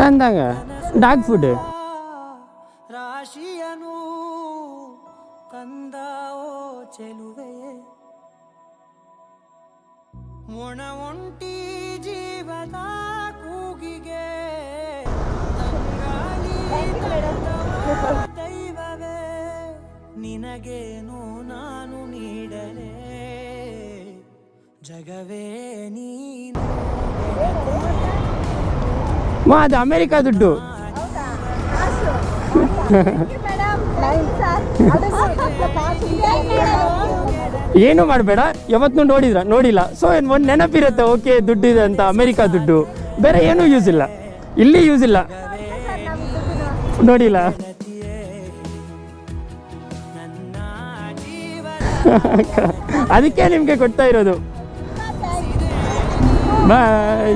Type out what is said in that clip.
ಅಂದಾಗ dog food ರಾಶಿಯನು ತಂದ ಓ ಚೆಲುವೆ ಒಣ ಒಂಟಿ ಜೀವದ ಕೂಗಿಗೆ ದೈವವೇ ನಿನಗೇನು ನಾನು ನೀಡಲೇ ಜಗವೇ ನೀನು ಅದು ಅಮೇರಿಕಾ ದುಡ್ಡು. ಏನು ಮಾಡಬೇಡ, ಯಾವತ್ತೂ ನೋಡಿಲ್ಲ. ಸೊ ಒಂದು ನೆನಪಿರುತ್ತೆ, ಓಕೆ ದುಡ್ಡು ಇದೆ ಅಂತ. ಅಮೇರಿಕಾ ದುಡ್ಡು ಬೇರೆ ಏನೂ ಯೂಸ್ ಇಲ್ಲ, ಇಲ್ಲಿ ಯೂಸ್ ಇಲ್ಲ, ನೋಡಿಲ್ಲ. ಅದಕ್ಕೆ ನಿಮಗೆ ಕೊಡ್ತಾ ಇರೋದು. ಬಾಯ್.